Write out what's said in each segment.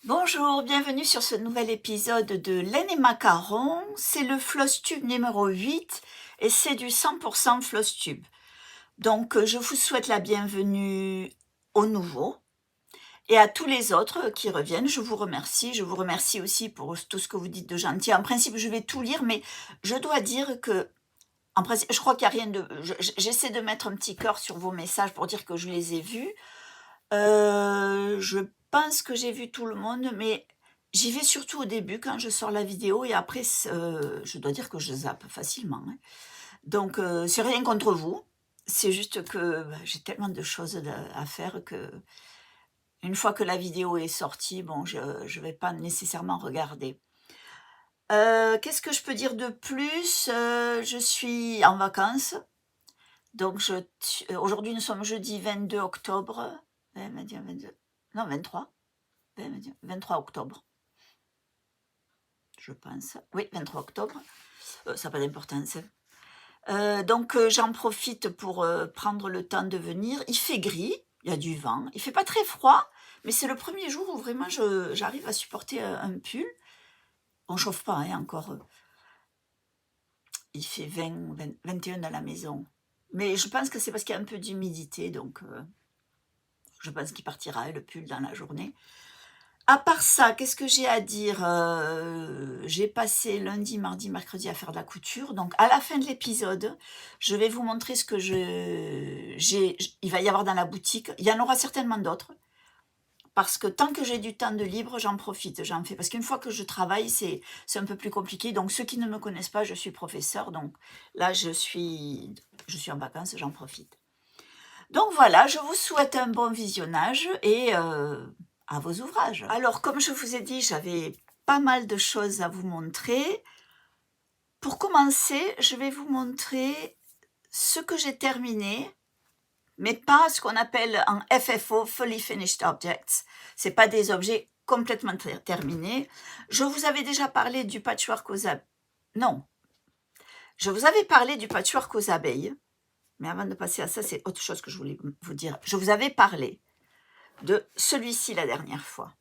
Bonjour, bienvenue sur ce nouvel épisode de Laine et Macarons. C'est le Floss Tube numéro 8 et c'est du 100% Floss Tube. Donc, je vous souhaite la bienvenue aux nouveaux et à tous les autres qui reviennent. Je vous remercie. Je vous remercie aussi pour tout ce que vous dites de gentil. En principe, je vais tout lire, mais je dois dire que, en principe, je crois qu'il n'y a rien de... J'essaie de mettre un petit cœur sur vos messages pour dire que je les ai vus. Je pense que j'ai vu tout le monde, mais j'y vais surtout au début quand je sors la vidéo et après, je dois dire que je zappe facilement, hein. Donc, c'est rien contre vous, c'est juste que j'ai tellement de choses à faire que une fois que la vidéo est sortie, bon, je ne vais pas nécessairement regarder. Qu'est-ce que je peux dire de plus? Je suis en vacances, donc aujourd'hui nous sommes jeudi 22 octobre, 21, 22, non 23. 23 octobre, je pense. Oui, 23 octobre. Ça n'a pas d'importance. Donc, j'en profite pour prendre le temps de venir. Il fait gris, il y a du vent. Il fait pas très froid, mais c'est le premier jour où vraiment j'arrive à supporter un pull. On chauffe pas, hein, encore. Il fait 21 dans la maison. Mais je pense que c'est parce qu'il y a un peu d'humidité, donc je pense qu'il partira, le pull, dans la journée. À part ça, qu'est-ce que j'ai à dire? J'ai passé lundi, mardi, mercredi à faire de la couture. Donc à la fin de l'épisode, je vais vous montrer ce que il va y avoir dans la boutique. Il y en aura certainement d'autres. Parce que tant que j'ai du temps de libre, j'en profite, j'en fais. Parce qu'une fois que je travaille, c'est un peu plus compliqué. Donc ceux qui ne me connaissent pas, je suis professeure. Donc là, je suis en vacances, j'en profite. Donc voilà, je vous souhaite un bon visionnage et à vos ouvrages. Alors, comme je vous ai dit, j'avais pas mal de choses à vous montrer. Pour commencer, je vais vous montrer ce que j'ai terminé, mais pas ce qu'on appelle en FFO, Fully Finished Objects. C'est pas des objets complètement terminés. Je vous avais déjà parlé du patchwork aux abeilles. Non, je vous avais parlé du patchwork aux abeilles. Mais avant de passer à ça, c'est autre chose que je voulais vous dire. Je vous avais parlé de celui-ci la dernière fois.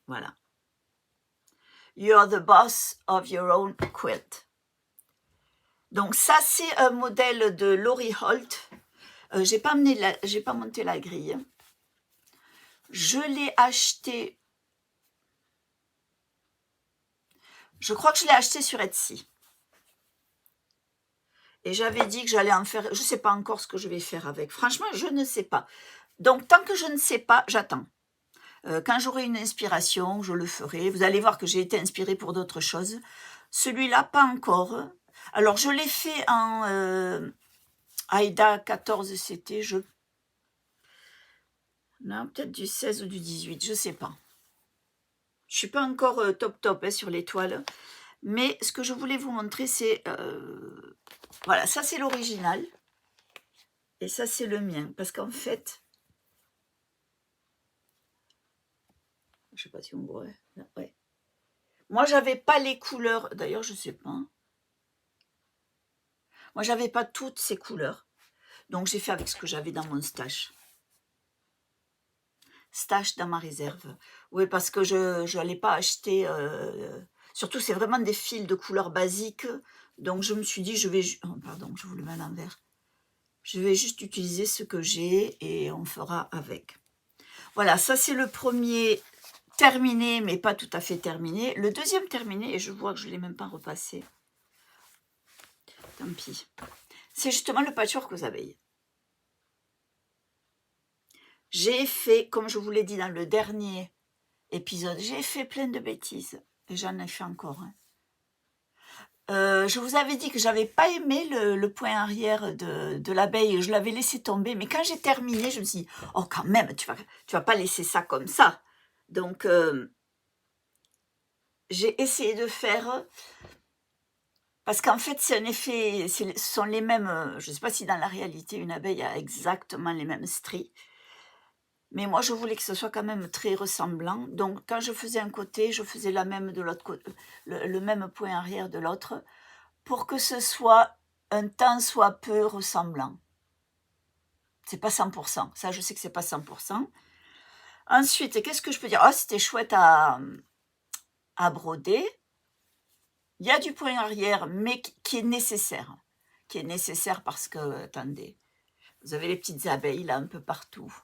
Voilà. You're the boss of your own quilt. Donc ça, c'est un modèle de Lori Holt. J'ai pas monté la grille. Je l'ai acheté. Je crois que je l'ai acheté sur Etsy. Et j'avais dit que j'allais en faire. Je ne sais pas encore ce que je vais faire avec. Franchement, je ne sais pas. Donc, tant que je ne sais pas, j'attends. Quand j'aurai une inspiration, je le ferai. Vous allez voir que j'ai été inspirée pour d'autres choses. Celui-là, pas encore. Alors, je l'ai fait en Aida 14 CT. Non, peut-être du 16 ou du 18, je ne sais pas. Je ne suis pas encore top hein, sur les toiles. Mais ce que je voulais vous montrer, c'est... voilà, ça c'est l'original. Et ça c'est le mien. Parce qu'en fait... Je ne sais pas si on voit. Ouais. Moi, j'avais pas les couleurs. D'ailleurs, je ne sais pas. Moi, j'avais pas toutes ces couleurs. Donc, j'ai fait avec ce que j'avais dans mon stash. Stash dans ma réserve. Oui, parce que je n'allais pas acheter... surtout, c'est vraiment des fils de couleurs basiques. Donc, je me suis dit, je vais... Oh, pardon, je vous le mets à l'envers. Je vais juste utiliser ce que j'ai et on fera avec. Voilà, ça, c'est le premier terminé, mais pas tout à fait terminé. Le deuxième terminé, et je vois que je ne l'ai même pas repassé. Tant pis. C'est justement le patchwork aux abeilles. J'ai fait, comme je vous l'ai dit dans le dernier épisode, j'ai fait plein de bêtises. Et j'en ai fait encore. Hein. Je vous avais dit que j'avais pas aimé le point arrière de l'abeille. Je l'avais laissé tomber. Mais quand j'ai terminé, je me suis dit, oh quand même, tu vas pas laisser ça comme ça. Donc, j'ai essayé de faire... Parce qu'en fait, c'est un effet... Ce sont les mêmes... Je ne sais pas si dans la réalité, une abeille a exactement les mêmes stries. Mais moi, je voulais que ce soit quand même très ressemblant. Donc, quand je faisais un côté, je faisais la même de l'autre côté, le même point arrière de l'autre, pour que ce soit un tant soit peu ressemblant. C'est pas 100%. Ça, je sais que c'est pas 100%. Ensuite, qu'est-ce que je peux dire? Oh, c'était chouette à broder. Il y a du point arrière, mais qui est nécessaire. Qui est nécessaire parce que, attendez, vous avez les petites abeilles là un peu partout.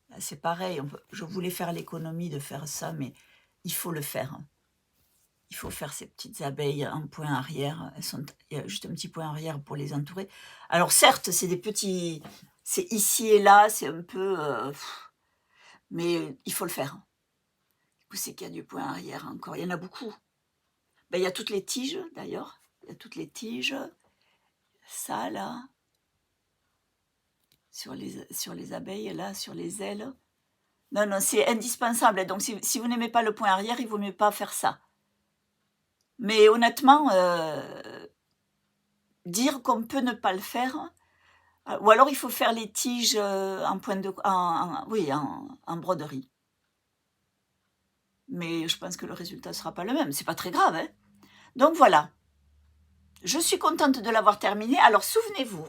Là, c'est pareil, je voulais faire l'économie de faire ça, mais il faut le faire. Il faut faire ces petites abeilles en point arrière. Il y a juste un petit point arrière pour les entourer. Alors certes, c'est des petits, c'est ici et là, c'est un peu, mais il faut le faire. Où c'est qu'il y a du point arrière encore? Il y en a beaucoup. Ben, il y a toutes les tiges d'ailleurs. Il y a toutes les tiges. Ça là, sur les abeilles là, sur les ailes. Non, non, c'est indispensable. Donc si vous n'aimez pas le point arrière, il vaut mieux pas faire ça. Mais honnêtement, dire qu'on peut ne pas le faire, ou alors il faut faire les tiges en point de, oui, en broderie. Mais je pense que le résultat sera pas le même. C'est pas très grave, hein. Donc voilà. Je suis contente de l'avoir terminé. Alors souvenez-vous,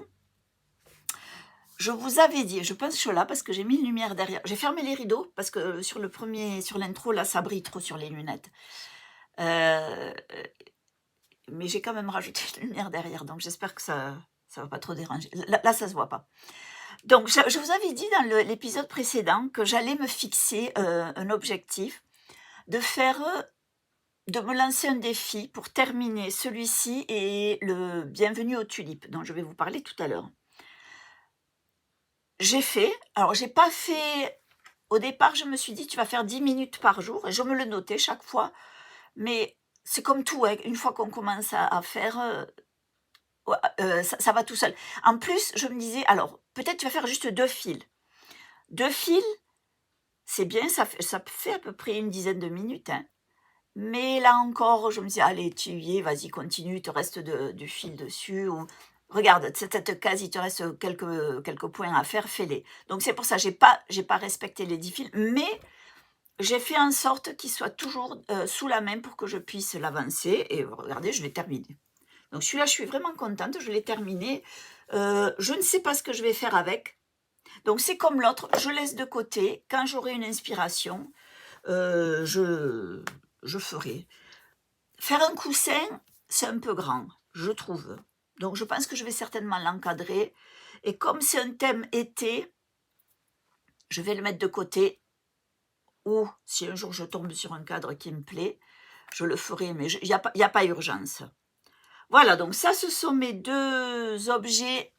je vous avais dit, je pense que je suis là parce que j'ai mis une lumière derrière. J'ai fermé les rideaux parce que sur l'intro, là, ça brille trop sur les lunettes. Mais j'ai quand même rajouté une lumière derrière, donc j'espère que ça va pas trop déranger. Là, ça se voit pas. Donc, je vous avais dit dans l'épisode précédent que j'allais me fixer un objectif de me lancer un défi pour terminer celui-ci et le Bienvenue aux tulipes, dont je vais vous parler tout à l'heure. Alors j'ai pas fait, au départ je me suis dit tu vas faire 10 minutes par jour, et je me le notais chaque fois, mais c'est comme tout, hein, une fois qu'on commence à faire, ça va tout seul. En plus, je me disais, alors peut-être tu vas faire juste 2 fils. 2 fils, c'est bien, ça fait à peu près une dizaine de minutes, hein. Mais là encore, je me disais: «Allez, tu y es, vas-y, continue, il te reste du fil dessus, ou regarde, cette case, il te reste quelques points à faire, fais-les». Donc c'est pour ça, j'ai pas respecté les 10 fils, mais j'ai fait en sorte qu'il soit toujours, sous la main pour que je puisse l'avancer, et regardez, je l'ai terminé. Donc celui-là, je suis vraiment contente, je l'ai terminé. Je ne sais pas ce que je vais faire avec. Donc c'est comme l'autre, je laisse de côté. Quand j'aurai une inspiration, je ferai. Faire un coussin, c'est un peu grand, je trouve. Donc je pense que je vais certainement l'encadrer. Et comme c'est un thème été, je vais le mettre de côté. Ou si un jour je tombe sur un cadre qui me plaît, je le ferai, mais il n'y a pas urgence. Voilà, donc ça, ce sont mes 2 objets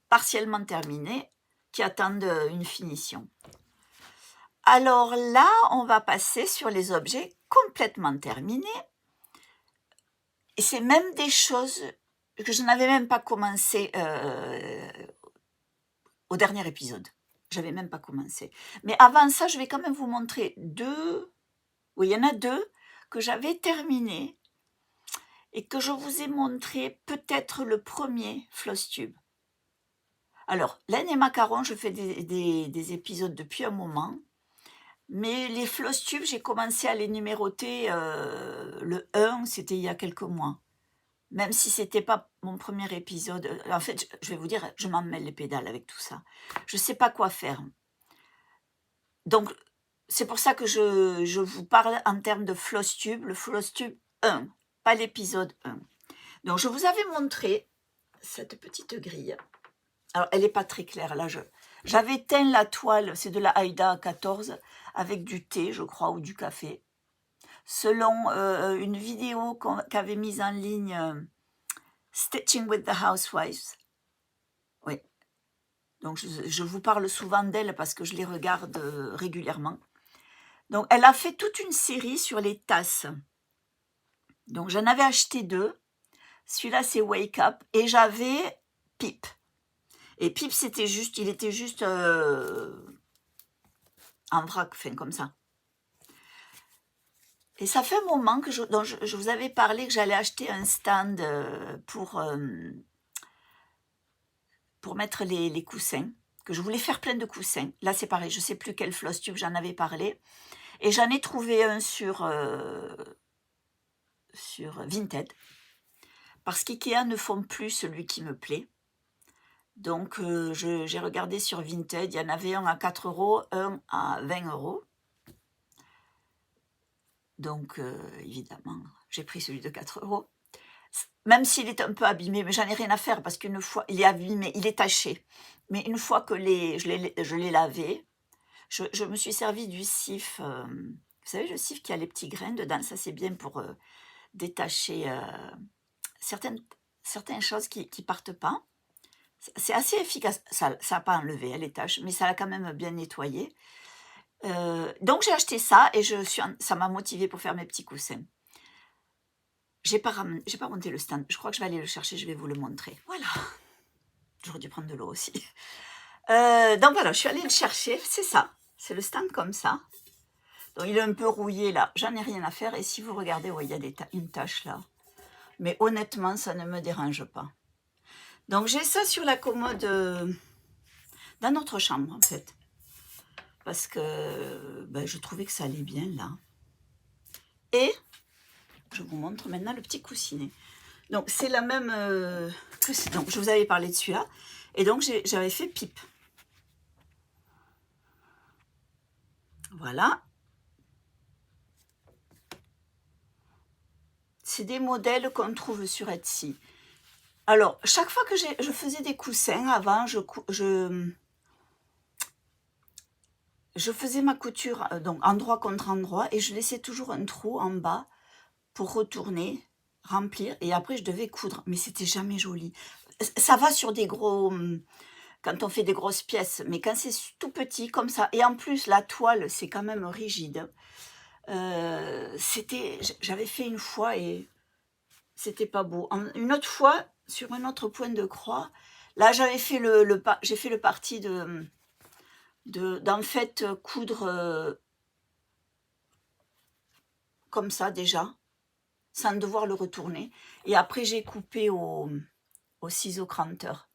partiellement terminés qui attendent une finition. Alors là, on va passer sur les objets complètement terminés. Et c'est même des choses que je n'avais même pas commencé au dernier épisode. Je n'avais même pas commencé. Mais avant ça, je vais quand même vous montrer 2. Oui, il y en a 2 que j'avais terminés et que je vous ai montré peut-être le premier floss tube. Alors, laine et macarons, je fais des épisodes depuis un moment, mais les floss tubes, j'ai commencé à les numéroter, le 1, c'était il y a quelques mois. Même si c'était pas mon premier épisode, en fait, je vais vous dire, je m'en mêle les pédales avec tout ça. Je sais pas quoi faire. Donc, c'est pour ça que je vous parle en termes de floss tube, le floss tube 1, pas l'épisode 1. Donc, je vous avais montré cette petite grille. Alors, elle n'est pas très claire, là, j'avais teint la toile, c'est de la Aïda 14, avec du thé, je crois, ou du café, selon une vidéo qu'avait mise en ligne Stitching with the Housewives. Oui, donc je vous parle souvent d'elle parce que je les regarde régulièrement. Donc, elle a fait toute une série sur les tasses. Donc, j'en avais acheté 2. Celui-là, c'est Wake Up, et j'avais Pip. Et Pip, il était juste en vrac, enfin comme ça. Et ça fait un moment que je vous avais parlé que j'allais acheter un stand pour mettre les coussins, que je voulais faire plein de coussins. Là, c'est pareil, je ne sais plus quel floss tube j'en avais parlé. Et j'en ai trouvé un sur Vinted, parce qu'IKEA ne font plus celui qui me plaît. Donc, j'ai regardé sur Vinted, il y en avait un à 4 €, un à 20 €. Donc, évidemment, j'ai pris celui de 4 €. Même s'il est un peu abîmé, mais j'en ai rien à faire parce qu'une fois il est abîmé, il est taché. Mais une fois que je l'ai lavé, je me suis servi du cif, vous savez le cif qui a les petits grains dedans, ça c'est bien pour, détacher, certaines certaines choses qui partent pas. C'est assez efficace. Ça a pas enlevé, hein, les taches, mais ça l'a quand même bien nettoyé. Donc j'ai acheté ça et ça m'a motivée pour faire mes petits coussins. J'ai pas monté le stand. Je crois que je vais aller le chercher, je vais vous le montrer. Voilà, j'aurais dû prendre de l'eau aussi. Donc voilà, je suis allée le chercher, c'est ça. C'est le stand comme ça. Donc il est un peu rouillé là, j'en ai rien à faire. Et si vous regardez, ouais, il y a une tache là. Mais honnêtement, ça ne me dérange pas. Donc j'ai ça sur la commode dans notre chambre en fait. Parce que ben, je trouvais que ça allait bien là. Et je vous montre maintenant le petit coussinet. Donc c'est la même donc je vous avais parlé de celui-là. Et donc j'avais fait pipe. Voilà. C'est des modèles qu'on trouve sur Etsy. Alors, chaque fois que je faisais des coussins avant, je faisais ma couture donc endroit contre endroit et je laissais toujours un trou en bas pour retourner, remplir et après je devais coudre. Mais c'était jamais joli. Ça va sur des gros... quand on fait des grosses pièces, mais quand c'est tout petit comme ça, et en plus la toile c'est quand même rigide, j'avais fait une fois et c'était pas beau. Une autre fois, sur un autre point de croix, là j'avais fait j'ai fait le parti d'en fait coudre comme ça déjà, sans devoir le retourner, et après j'ai coupé au ciseau cranteur.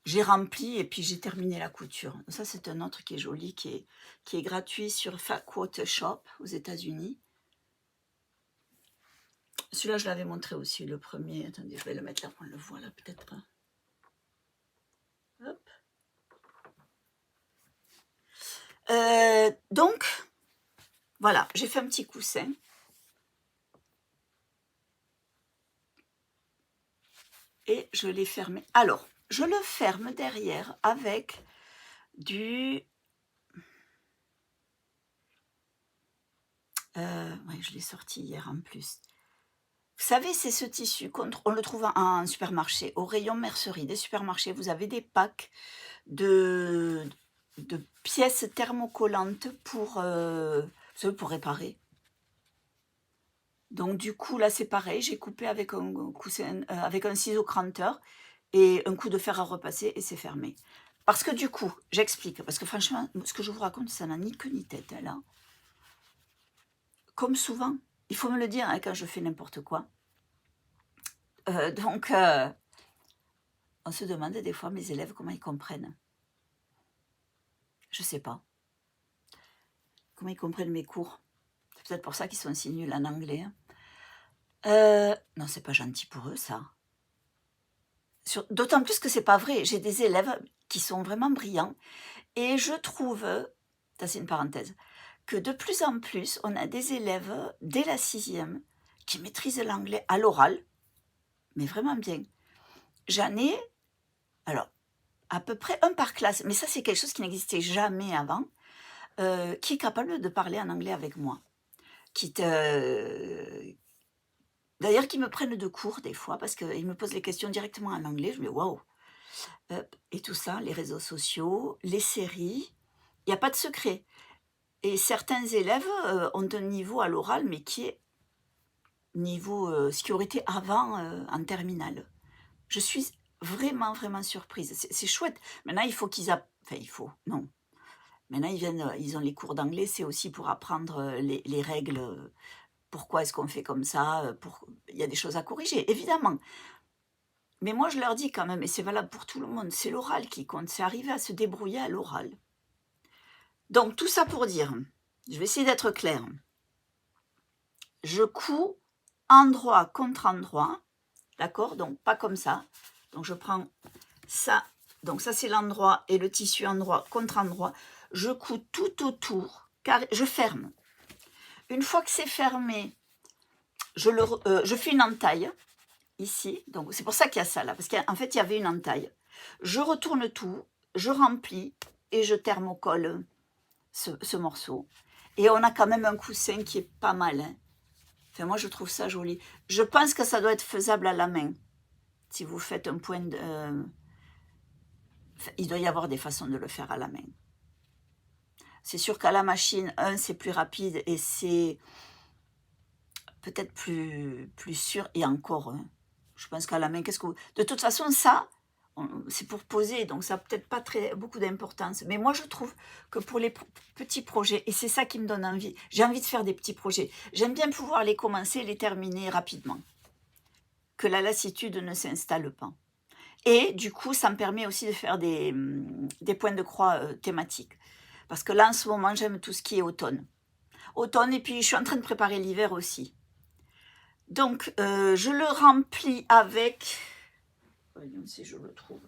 J'ai rempli et puis j'ai terminé la couture. Ça, c'est un autre qui est joli, qui est gratuit sur Faquote Shop aux États-Unis. Celui-là, je l'avais montré aussi, le premier. Attendez, je vais le mettre là, on le voit là peut-être. Hop. Donc, voilà, j'ai fait un petit coussin. Et je l'ai fermé. Alors, je le ferme derrière avec du... ouais, je l'ai sorti hier en plus. Vous savez, c'est ce tissu, on le trouve en supermarché, au rayon mercerie des supermarchés. Vous avez des packs de pièces thermocollantes pour réparer. Donc du coup, là, c'est pareil. J'ai coupé avec avec un ciseau cranteur et un coup de fer à repasser et c'est fermé. Parce que du coup, j'explique, parce que franchement, ce que je vous raconte, ça n'a ni queue ni tête, hein, là. Comme souvent, il faut me le dire hein, quand je fais n'importe quoi. Donc, on se demande des fois, mes élèves, comment ils comprennent. Je sais pas. Comment ils comprennent mes cours. C'est peut-être pour ça qu'ils sont si nuls en anglais. Non, c'est pas gentil pour eux, ça. D'autant plus que c'est pas vrai. J'ai des élèves qui sont vraiment brillants. Et je trouve, ça c'est une parenthèse, que de plus en plus, on a des élèves, dès la 6e, qui maîtrisent l'anglais à l'oral, mais vraiment bien. J'en ai, alors, à peu près un par classe, mais ça c'est quelque chose qui n'existait jamais avant, qui est capable de parler en anglais avec moi. D'ailleurs, qui me prennent de court des fois, parce qu'ils me posent les questions directement en anglais, je me dis waouh! Et tout ça, les réseaux sociaux, les séries, il n'y a pas de secret. Et certains élèves ont un niveau à l'oral, mais qui est niveau ce qui aurait été avant en terminale. Je suis vraiment, vraiment surprise. C'est chouette. Maintenant, il faut qu'ils enfin, il faut, non. Maintenant, ils ont les cours d'anglais, c'est aussi pour apprendre les règles. Pourquoi est-ce qu'on fait comme ça il y a des choses à corriger, évidemment. Mais moi, je leur dis quand même, et c'est valable pour tout le monde, c'est l'oral qui compte. C'est arriver à se débrouiller à l'oral. Donc, tout ça pour dire, je vais essayer d'être claire. Je couds endroit contre endroit, d'accord? Donc, pas comme ça. Donc, je prends ça. Donc, ça, c'est l'endroit et le tissu endroit contre endroit. Je couds tout autour, car je ferme. Une fois que c'est fermé, je fais une entaille ici. Donc c'est pour ça qu'il y a ça là, parce qu'en fait il y avait une entaille. Je retourne tout, je remplis et je thermocolle ce morceau. Et on a quand même un coussin qui est pas mal. Hein. Enfin, moi je trouve ça joli. Je pense que ça doit être faisable à la main. Si vous faites un point de... il doit y avoir des façons de le faire à la main. C'est sûr qu'à la machine, c'est plus rapide et c'est peut-être plus sûr. Et encore, hein, je pense qu'à la main, qu'est-ce que vous... De toute façon, ça, c'est pour poser, donc ça n'a peut-être pas beaucoup d'importance. Mais moi, je trouve que pour les petits projets, et c'est ça qui me donne envie, j'ai envie de faire des petits projets. J'aime bien pouvoir les commencer et les terminer rapidement. Que la lassitude ne s'installe pas. Et du coup, ça me permet aussi de faire des points de croix thématiques. Parce que là, en ce moment, j'aime tout ce qui est automne. Automne, et puis je suis en train de préparer l'hiver aussi. Donc, je le remplis avec... Voyons si je le trouve.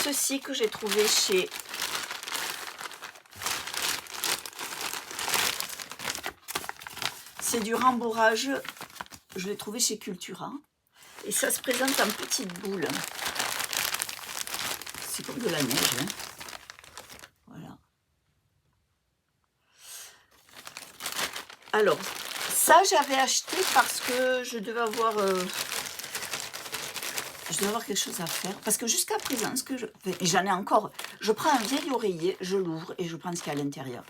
Ceci que j'ai trouvé chez... C'est du rembourrage. Je l'ai trouvé chez Cultura. Et ça se présente en petites boules. C'est comme de la neige. Hein. Voilà. Alors, ça j'avais acheté parce que je devais avoir quelque chose à faire. Parce que jusqu'à présent, ce que j'en ai encore, je prends un vieil oreiller, je l'ouvre et je prends ce qu'il y a à l'intérieur.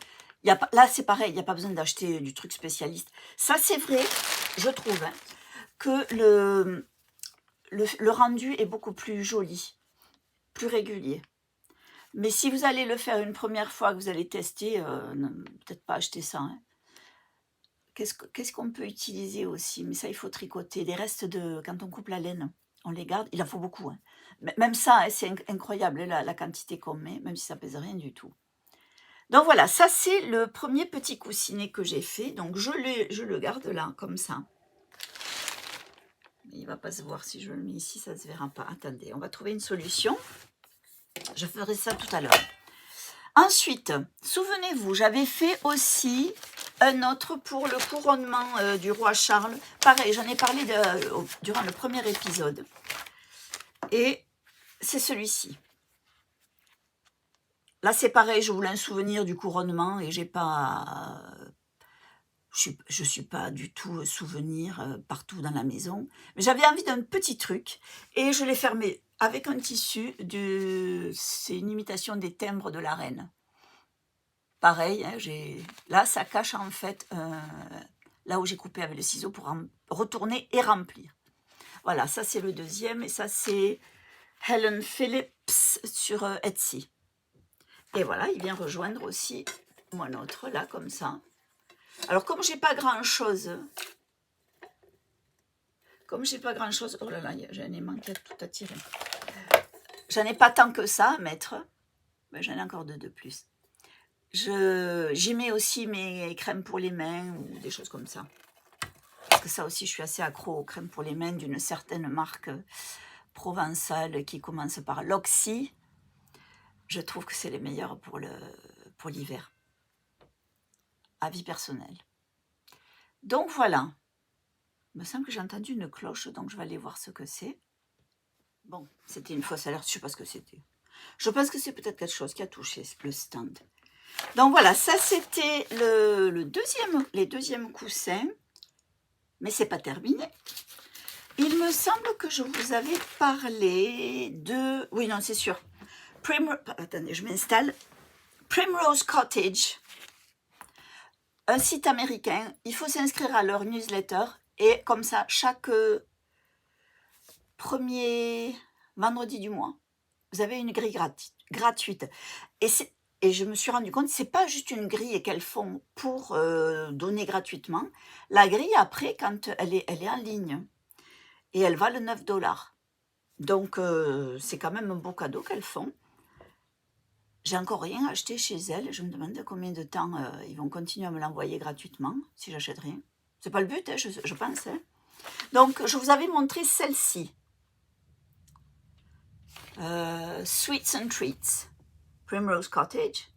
Là, c'est pareil, il n'y a pas besoin d'acheter du truc spécialiste. Ça, c'est vrai, je trouve, hein, que le rendu est beaucoup plus joli, plus régulier. Mais si vous allez le faire une première fois, que vous allez tester, peut-être pas acheter ça. Hein. Qu'est-ce qu'on peut utiliser aussi? Mais ça, il faut tricoter. Les restes de... Quand on coupe la laine, on les garde. Il en faut beaucoup. Hein. Même ça, hein, c'est incroyable, la quantité qu'on met, même si ça pèse rien du tout. Donc voilà, ça c'est le premier petit coussinet que j'ai fait. Donc je le garde là, comme ça. Il ne va pas se voir si je le mets ici, ça ne se verra pas. Attendez, on va trouver une solution. Je ferai ça tout à l'heure. Ensuite, souvenez-vous, j'avais fait aussi un autre pour le couronnement du roi Charles. Pareil, j'en ai parlé durant le premier épisode. Et c'est celui-ci. Là, c'est pareil, je voulais un souvenir du couronnement et j'ai pas... Je suis pas du tout souvenir partout dans la maison. Mais j'avais envie d'un petit truc et je l'ai fermé avec un tissu. C'est une imitation des timbres de la reine. Pareil, hein, là, ça cache en fait là où j'ai coupé avec le ciseau pour retourner et remplir. Voilà, ça c'est le deuxième et ça c'est Helen Phillips sur Etsy. Et voilà, il vient rejoindre aussi mon autre là, comme ça. Alors, comme j'ai pas grand-chose, oh là là, j'en ai manqué tout à tirer. J'en ai pas tant que ça à mettre, mais j'en ai encore deux de plus. J'y mets aussi mes crèmes pour les mains ou des choses comme ça. Parce que ça aussi, je suis assez accro aux crèmes pour les mains d'une certaine marque provençale qui commence par l'Oxy. Je trouve que c'est les meilleurs pour l'hiver. Avis personnel. Donc voilà. Il me semble que j'ai entendu une cloche, donc je vais aller voir ce que c'est. Bon, c'était une fausse alerte, je ne sais pas ce que c'était. Je pense que c'est peut-être quelque chose qui a touché le stand. Donc voilà, ça c'était les deuxièmes coussins. Mais c'est pas terminé. Il me semble que je vous avais parlé de... Oui, non, c'est sûr. Attendez, je m'installe. Primrose Cottage. Un site américain. Il faut s'inscrire à leur newsletter. Et comme ça, chaque premier vendredi du mois, vous avez une grille gratuite. Et je me suis rendu compte, c'est pas juste une grille qu'elles font pour donner gratuitement. La grille, après, quand elle est en ligne, et elle valent 9 $. Donc, c'est quand même un beau cadeau qu'elles font. J'ai encore rien acheté chez elles. Je me demande combien de temps ils vont continuer à me l'envoyer gratuitement, si j'achète rien. C'est pas le but, hein, je pense. Hein. Donc, je vous avais montré celle-ci. Sweets and Treats, Primrose Cottage.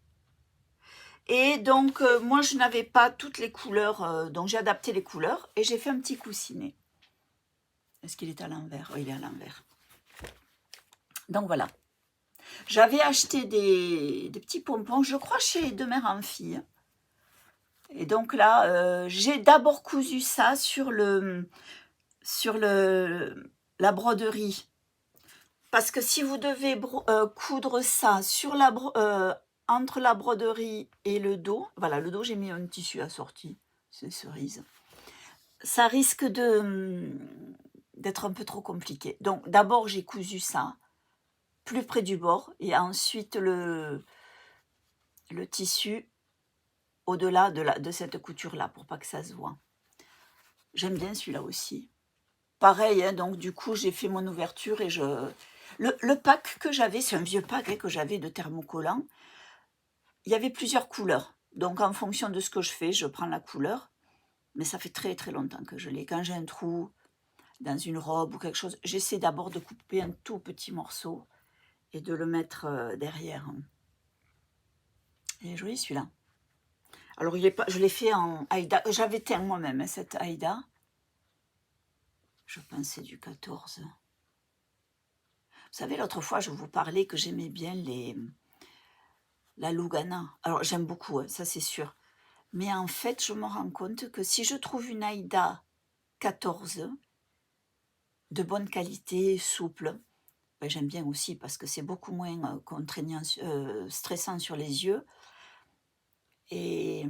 Et donc, moi, je n'avais pas toutes les couleurs, donc j'ai adapté les couleurs et j'ai fait un petit coussinet. Est-ce qu'il est à l'envers? Oui, il est à l'envers. Donc voilà. J'avais acheté des petits pompons, je crois chez De Mère en Fille. Et donc là, j'ai d'abord cousu ça sur la broderie. Parce que si vous devez coudre ça entre la broderie et le dos, voilà, le dos, j'ai mis un tissu assorti, c'est cerise. Ça risque d'être un peu trop compliqué. Donc d'abord, j'ai cousu ça plus près du bord et ensuite le tissu au-delà de cette couture-là pour pas que ça se voit. J'aime bien celui-là aussi. Pareil, hein, donc du coup, j'ai fait mon ouverture et le pack que j'avais, c'est un vieux pack que j'avais de thermocollant. Il y avait plusieurs couleurs. Donc en fonction de ce que je fais, je prends la couleur. Mais ça fait très très longtemps que je l'ai. Quand j'ai un trou dans une robe ou quelque chose, j'essaie d'abord de couper un tout petit morceau et de le mettre derrière. Il est joli celui-là. Alors je l'ai fait en Aïda. J'avais teint moi-même hein, cette Aïda. Je pensais du 14. Vous savez, l'autre fois, je vous parlais que j'aimais bien la Lugana. Alors, j'aime beaucoup, hein, ça c'est sûr. Mais en fait, je me rends compte que si je trouve une Aïda 14 de bonne qualité, souple, ben, j'aime bien aussi parce que c'est beaucoup moins contraignant, stressant sur les yeux. Et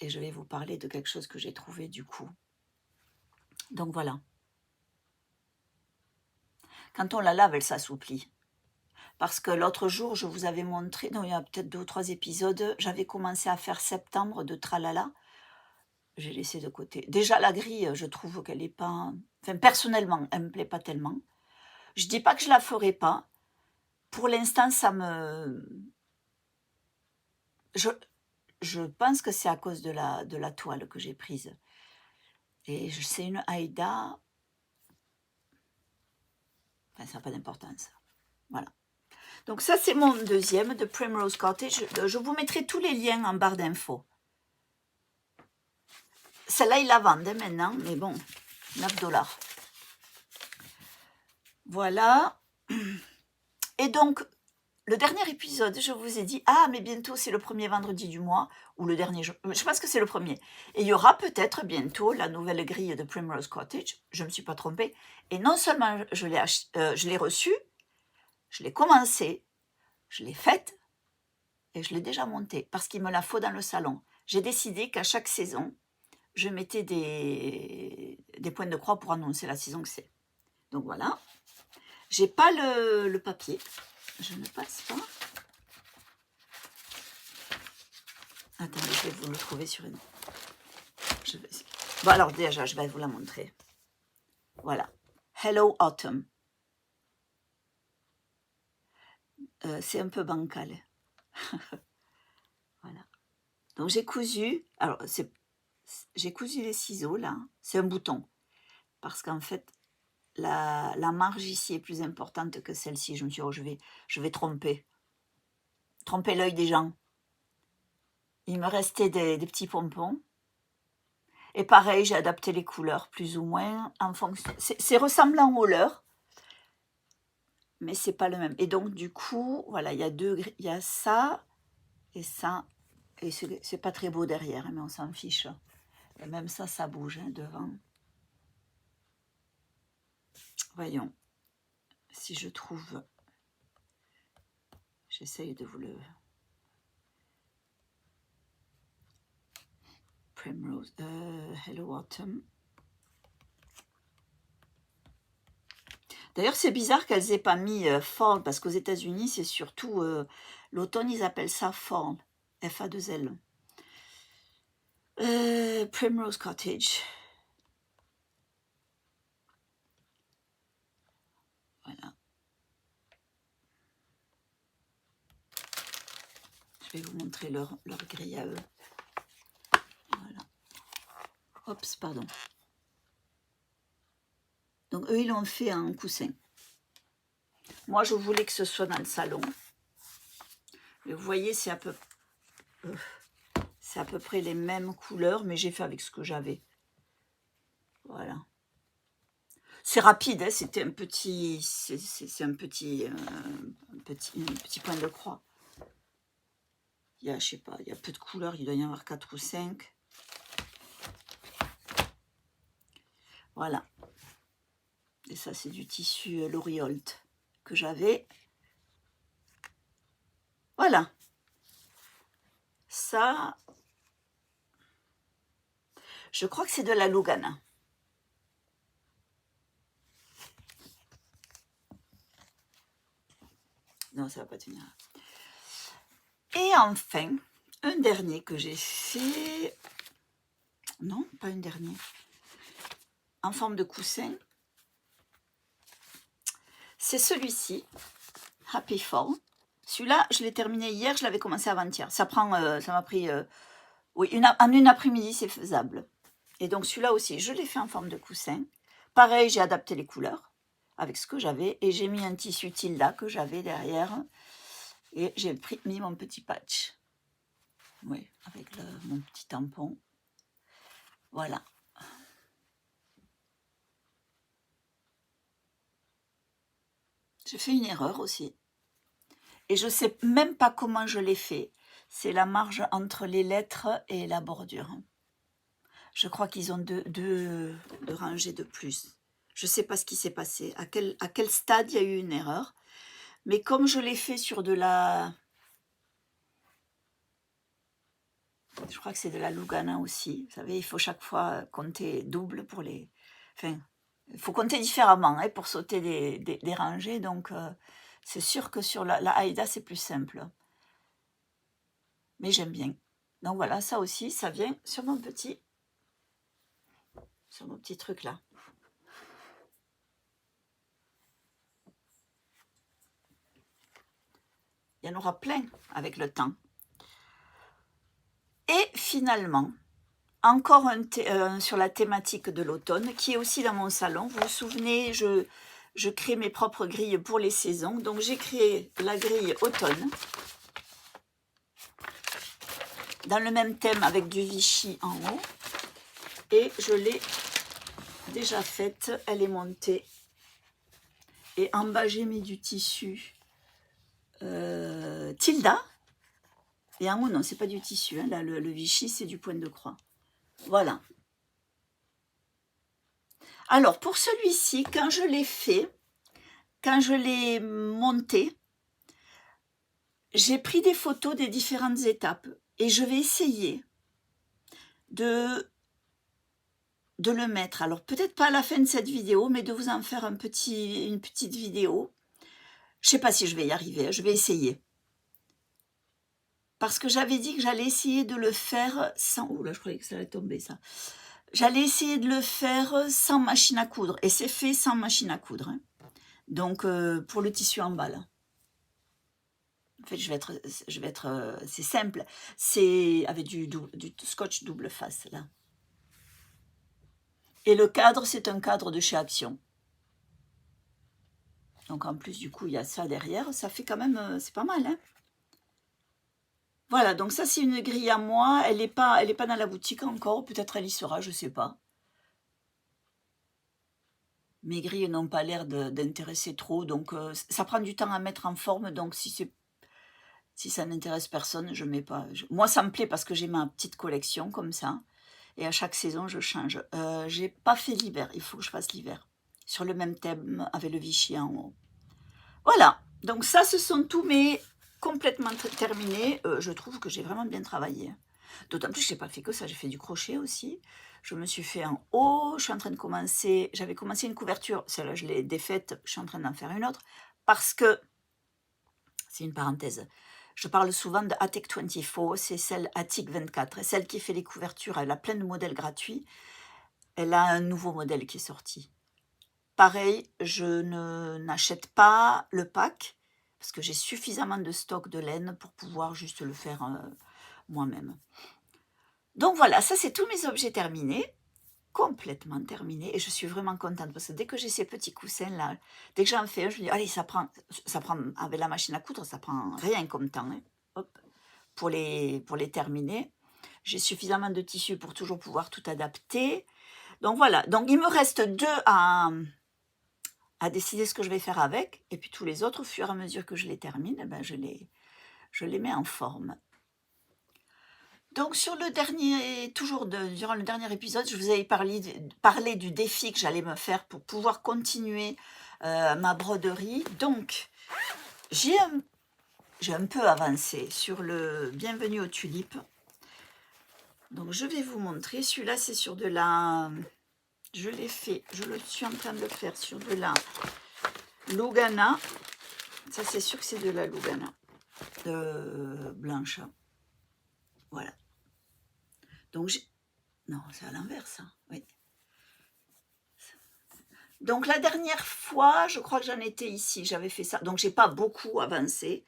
je vais vous parler de quelque chose que j'ai trouvé du coup. Donc voilà. Quand on la lave, elle s'assouplit. Parce que l'autre jour, je vous avais montré, non, il y a peut-être 2 ou 3 épisodes, j'avais commencé à faire septembre de Tralala. J'ai laissé de côté. Déjà, la grille, je trouve qu'elle n'est pas... Enfin, personnellement, elle ne me plaît pas tellement. Je ne dis pas que je ne la ferai pas. Pour l'instant, ça me... Je pense que c'est à cause de la toile que j'ai prise. Et c'est une Aïda... Enfin, ça n'a pas d'importance. Voilà. Donc ça, c'est mon deuxième de Primrose Cottage. Je vous mettrai tous les liens en barre d'infos. Celle-là, ils la vendent hein, maintenant, mais bon, 9 $. Voilà. Et donc, le dernier épisode, je vous ai dit, ah, mais bientôt, c'est le premier vendredi du mois, ou le dernier jour, je pense que c'est le premier. Et il y aura peut-être bientôt la nouvelle grille de Primrose Cottage, je ne me suis pas trompée. Et non seulement je l'ai reçue, je l'ai commencée, je l'ai faite, et je l'ai déjà montée, parce qu'il me la faut dans le salon. J'ai décidé qu'à chaque saison, je mettais des points de croix pour annoncer la saison que c'est. Donc voilà. J'ai pas le papier. Je ne passe pas. Attendez, je vais vous le trouver sur une... Bon, alors déjà, je vais vous la montrer. Voilà. Hello Autumn. C'est un peu bancal. Voilà. Donc j'ai cousu. Alors, j'ai cousu les ciseaux, là. C'est un bouton. Parce qu'en fait, la marge ici est plus importante que celle-ci. Je me suis dit, oh, je vais tromper l'œil des gens. Il me restait des petits pompons. Et pareil, j'ai adapté les couleurs plus ou moins en fonction. C'est ressemblant au leur, mais c'est pas le même. Et donc du coup, voilà, il y a ça et ça, et c'est pas très beau derrière, mais on s'en fiche. Et même ça bouge hein, devant. Voyons si je trouve. J'essaye de vous le. Primrose, Hello Autumn. D'ailleurs, c'est bizarre qu'elles aient pas mis fall, parce qu'aux États-Unis, c'est surtout l'automne, ils appellent ça fall, F-A-2-L. Primrose Cottage. Voilà. Je vais vous montrer leur grille à eux. Voilà. Oups, pardon. Donc, eux, ils l'ont fait en coussin. Moi, je voulais que ce soit dans le salon. Mais vous voyez, c'est à peu près les mêmes couleurs, mais j'ai fait avec ce que j'avais. Voilà. C'est rapide, hein, c'était un petit, c'est un petit point de croix. Il y a, je sais pas, il y a peu de couleurs, il doit y en avoir 4 ou 5. Voilà. Et ça, c'est du tissu Loriolt que j'avais. Voilà. Ça, je crois que c'est de la Lugana. Non, ça va pas tenir. Et enfin, un dernier que j'ai fait. Non, pas un dernier. En forme de coussin. C'est celui-ci, Happy Fall. Celui-là, je l'ai terminé hier, je l'avais commencé avant-hier. Ça m'a pris... oui, en une après-midi, c'est faisable. Et donc celui-là aussi, je l'ai fait en forme de coussin. Pareil, j'ai adapté les couleurs avec ce que j'avais. Et j'ai mis un tissu Tilda que j'avais derrière. Et j'ai mis mon petit patch. Oui, avec mon petit tampon. Voilà. J'ai fait une erreur aussi. Et je ne sais même pas comment je l'ai fait. C'est la marge entre les lettres et la bordure. Je crois qu'ils ont deux rangées de plus. Je ne sais pas ce qui s'est passé. À quel stade il y a eu une erreur. Mais comme je l'ai fait sur de la... Je crois que c'est de la Lugana aussi. Vous savez, il faut chaque fois compter double pour les... Enfin, il faut compter différemment hein, pour sauter des rangées. Donc, c'est sûr que sur la Haïda, c'est plus simple. Mais j'aime bien. Donc voilà, ça aussi, ça vient sur mon petit truc là. Il y en aura plein avec le temps. Et finalement, encore sur la thématique de l'automne, qui est aussi dans mon salon. Vous vous souvenez, je crée mes propres grilles pour les saisons. Donc j'ai créé la grille automne, dans le même thème avec du Vichy en haut. Et je l'ai déjà faite, elle est montée. Et en bas, j'ai mis du tissu Tilda. Et en haut, non, c'est pas du tissu. Hein. Là, le Vichy, c'est du point de croix. Voilà. Alors, pour celui-ci, quand je l'ai fait, quand je l'ai monté, j'ai pris des photos des différentes étapes. Et je vais essayer de le mettre. Alors, peut-être pas à la fin de cette vidéo, mais de vous en faire une petite vidéo. Je ne sais pas si je vais y arriver, je vais essayer. Parce que j'avais dit que j'allais essayer de le faire sans... Oh là, je croyais que ça allait tomber, ça. J'allais essayer de le faire sans machine à coudre. Et c'est fait sans machine à coudre. Hein. Donc, pour le tissu en bas, là. En fait, c'est simple. C'est avec du scotch double face, là. Et le cadre, c'est un cadre de chez Action. Donc, en plus, du coup, il y a ça derrière. Ça fait quand même... c'est pas mal, hein. Voilà, donc ça, c'est une grille à moi. Elle n'est pas dans la boutique encore. Peut-être elle y sera, je ne sais pas. Mes grilles n'ont pas l'air d'intéresser trop. Donc, ça prend du temps à mettre en forme. Donc, si ça n'intéresse personne, je ne mets pas. Moi, ça me plaît parce que j'ai ma petite collection comme ça. Et à chaque saison, je change. J'ai pas fait l'hiver. Il faut que je fasse l'hiver. Sur le même thème avec le Vichy en haut. Voilà. Donc ça, ce sont tous mes complètement terminés. Je trouve que j'ai vraiment bien travaillé. D'autant plus que je n'ai pas fait que ça. J'ai fait du crochet aussi. Je me suis fait en haut. Je suis en train de commencer. J'avais commencé une couverture. Celle-là, je l'ai défaite. Je suis en train d'en faire une autre. Parce que, c'est une parenthèse, je parle souvent de Attic 24, c'est celle Attic 24, celle qui fait les couvertures, elle a plein de modèles gratuits, elle a un nouveau modèle qui est sorti. Pareil, je n'achète pas le pack, parce que j'ai suffisamment de stock de laine pour pouvoir juste le faire moi-même. Donc voilà, ça c'est tous mes objets terminés, complètement terminés, et je suis vraiment contente, parce que dès que j'ai ces petits coussins là, dès que j'en fais un, je me dis, allez, ça prend, avec la machine à coudre, ça prend rien comme temps, hein. hop, pour les terminer. J'ai suffisamment de tissu pour toujours pouvoir tout adapter. Donc voilà, donc il me reste 2 à décider ce que je vais faire avec, et puis tous les autres, au fur et à mesure que je les termine, eh ben je les mets en forme. Donc sur le dernier, durant le dernier épisode, je vous avais parlé du défi que j'allais me faire pour pouvoir continuer ma broderie. Donc j'ai un peu avancé sur le Bienvenue aux tulipes. Donc je vais vous montrer. Celui-là, c'est sur de la... Je le suis en train de le faire sur de la Lugana. Ça, c'est sûr que c'est de la Lugana blanche. Voilà. Donc non, c'est à l'inverse, ça. Oui. Donc la dernière fois, je crois que j'en étais ici, j'avais fait ça. Donc j'ai pas beaucoup avancé.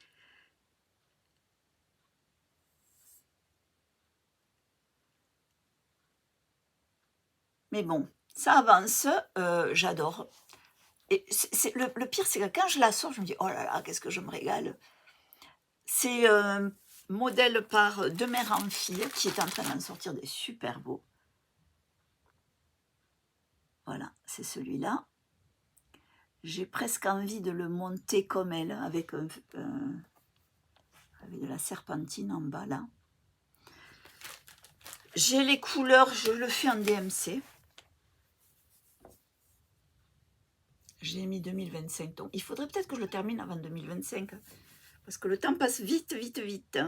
Mais bon, ça avance, j'adore. Et le pire, c'est que quand je la sors, je me dis, oh là là, qu'est-ce que je me régale. C'est modèle par De Mère en Fille, qui est en train d'en sortir des super beaux. Voilà, c'est celui-là. J'ai presque envie de le monter comme elle, avec de la serpentine en bas, là. J'ai les couleurs, je le fais en DMC. J'ai mis 2025, donc il faudrait peut-être que je le termine avant 2025, parce que le temps passe vite, vite, vite.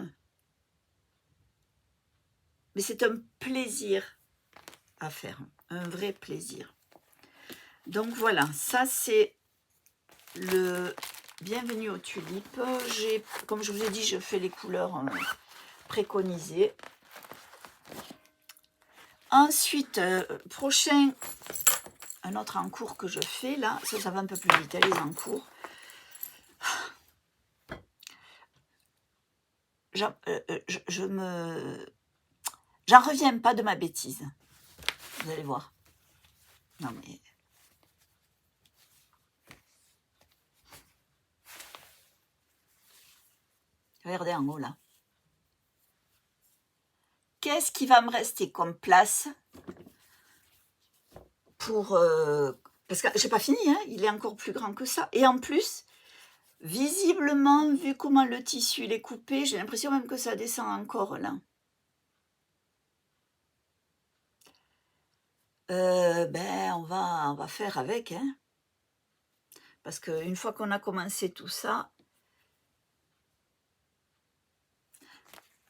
Mais c'est un plaisir à faire, un vrai plaisir. Donc voilà, ça c'est le Bienvenue aux tulipes. Comme je vous ai dit, je fais les couleurs préconisées. Ensuite, prochain, un autre encours que je fais, là, ça va un peu plus vite, les encours. J'en reviens pas de ma bêtise. Vous allez voir. Non mais... Regardez en haut là. Qu'est-ce qui va me rester comme place pour... parce que j'ai pas fini, hein, il est encore plus grand que ça. Et en plus, visiblement, vu comment le tissu il est coupé, j'ai l'impression même que ça descend encore là. Ben, on va faire avec, hein. Parce qu'une fois qu'on a commencé tout ça,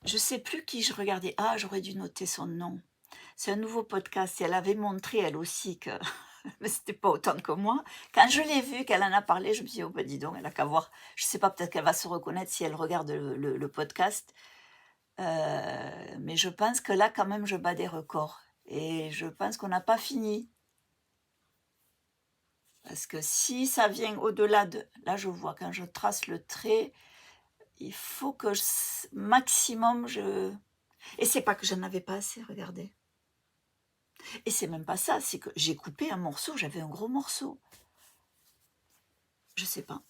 je sais plus qui je regardais. Ah, j'aurais dû noter son nom. C'est un nouveau podcast et elle avait montré elle aussi que mais c'était pas autant que moi. Quand je l'ai vue, qu'elle en a parlé, je me suis dit, oh ben dis donc, elle a qu'à voir. Je sais pas, peut-être qu'elle va se reconnaître si elle regarde le podcast. Mais je pense que là, quand même, je bats des records. Et je pense qu'on n'a pas fini. Parce que si ça vient au-delà de... Là, je vois, quand je trace le trait, il faut que maximum, je... Et c'est pas que j'en avais pas assez, regardez. Et c'est même pas ça, c'est que j'ai coupé un morceau, j'avais un gros morceau. Je sais pas.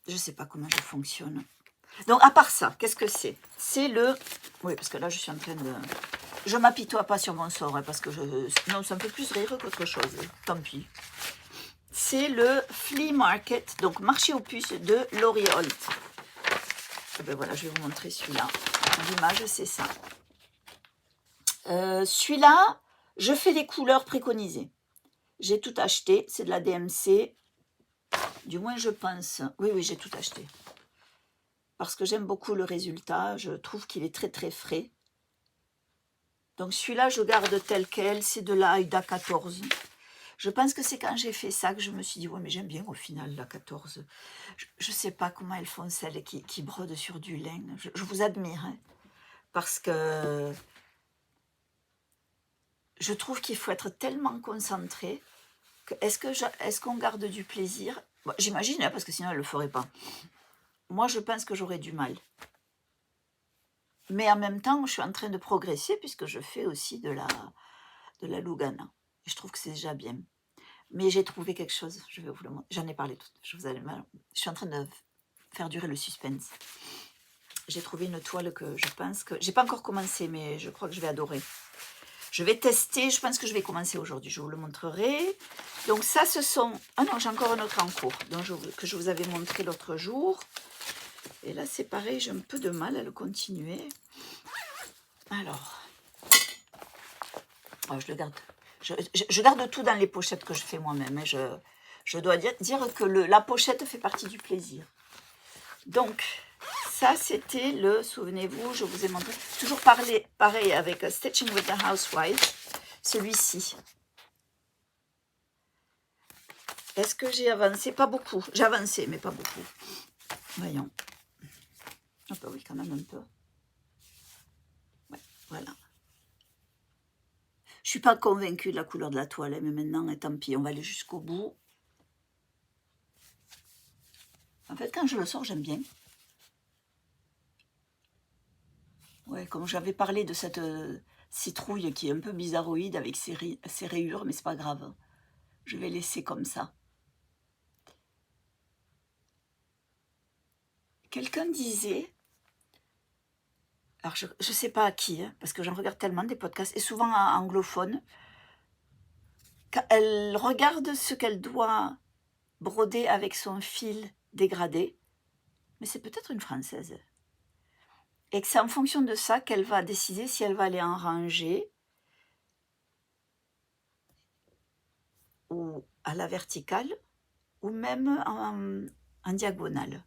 Je sais pas comment je fonctionne. Donc, à part ça, qu'est-ce que c'est? C'est le... Oui, parce que là, je suis en train de... Je m'apitoie pas sur mon sort, hein, parce que non, ça me fait plus rire qu'autre chose. Tant pis. C'est le Flea Market, donc marché aux puces de Laurie Holt. Et ben voilà, je vais vous montrer celui-là. L'image, c'est ça. Celui-là, je fais les couleurs préconisées. J'ai tout acheté, c'est de la DMC. Du moins, je pense. Oui, oui, j'ai tout acheté. Parce que j'aime beaucoup le résultat. Je trouve qu'il est très, très frais. Donc, celui-là, je garde tel quel. C'est de la Aida 14. Je pense que c'est quand j'ai fait ça que je me suis dit, ouais, mais j'aime bien au final la 14. Je ne sais pas comment elles font celles qui brodent sur du lin. Je vous admire, hein, parce que je trouve qu'il faut être tellement concentré. Est-ce qu'on garde du plaisir? Bon, j'imagine, hein, parce que sinon elle ne le ferait pas. Moi, je pense que j'aurais du mal. Mais en même temps, je suis en train de progresser puisque je fais aussi de la Lugana. Et je trouve que c'est déjà bien. Mais j'ai trouvé quelque chose, je vais vous le montrer. J'en ai parlé tout. Je suis en train de faire durer le suspense. J'ai trouvé une toile que je pense que... J'ai pas encore commencé, mais je crois que je vais adorer. Je vais tester, je pense que je vais commencer aujourd'hui, je vous le montrerai. Donc ça, ce sont... Ah non, j'ai encore un autre en cours, que je vous avais montré l'autre jour. Et là, c'est pareil, j'ai un peu de mal à le continuer. Alors, oh, je le garde. Je garde tout dans les pochettes que je fais moi-même. Hein. Je dois dire que la pochette fait partie du plaisir. Donc, ça, c'était le... Souvenez-vous, je vous ai montré... Toujours pareil avec Stitching with the Housewife. Celui-ci. Est-ce que j'ai avancé? Pas beaucoup. J'ai avancé, mais pas beaucoup. Voyons. Ah bah oui, quand même un peu. Ouais, voilà. Je suis pas convaincue de la couleur de la toile, mais maintenant, tant pis, on va aller jusqu'au bout. En fait, quand je le sors, j'aime bien. Ouais, comme j'avais parlé de cette citrouille qui est un peu bizarroïde avec ses rayures, mais c'est pas grave. Je vais laisser comme ça. Quelqu'un disait, alors je ne sais pas à qui, hein, parce que j'en regarde tellement des podcasts, et souvent anglophones, quand elle regarde ce qu'elle doit broder avec son fil dégradé, mais c'est peut-être une Française, et que c'est en fonction de ça qu'elle va décider si elle va aller en rangée ou à la verticale, ou même en diagonale.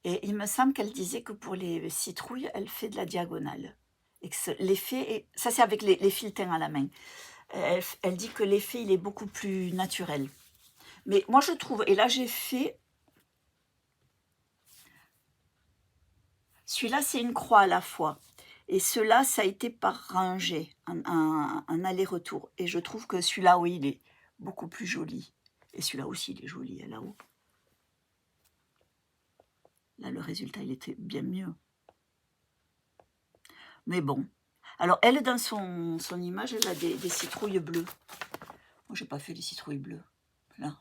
Et il me semble qu'elle disait que pour les citrouilles, elle fait de la diagonale. Et que l'effet, ça c'est avec les fils teints à la main, elle dit que l'effet il est beaucoup plus naturel. Mais moi je trouve, et là j'ai fait, celui-là c'est une croix à la fois. Et cela, ça a été par rangée, un aller-retour. Et je trouve que celui-là, oui, il est beaucoup plus joli. Et celui-là aussi, il est joli, là-haut. Là, le résultat, il était bien mieux. Mais bon. Alors, elle, dans son image, elle a des citrouilles bleues. Moi, j'ai pas fait les citrouilles bleues. Là.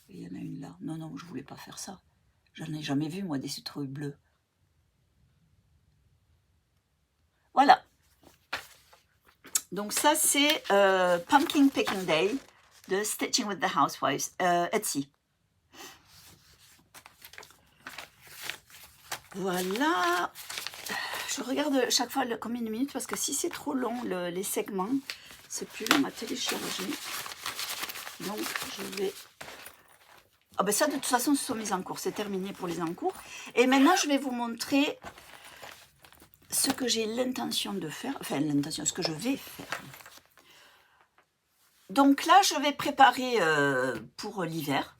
Et il y en a une là. Non, non, je voulais pas faire ça. J'en ai jamais vu, moi, des citrouilles bleues. Voilà. Donc ça, c'est Pumpkin Picking Day de Stitching with the Housewives, Etsy. Voilà. Je regarde chaque fois combien de minutes, parce que si c'est trop long, les segments, c'est plus long à télécharger. Donc, je vais... Ah ben ça, de toute façon, ce sont mes encours. C'est terminé pour les encours. Et maintenant, je vais vous montrer ce que j'ai l'intention de faire. Enfin, l'intention, ce que je vais faire. Donc là, je vais préparer pour l'hiver.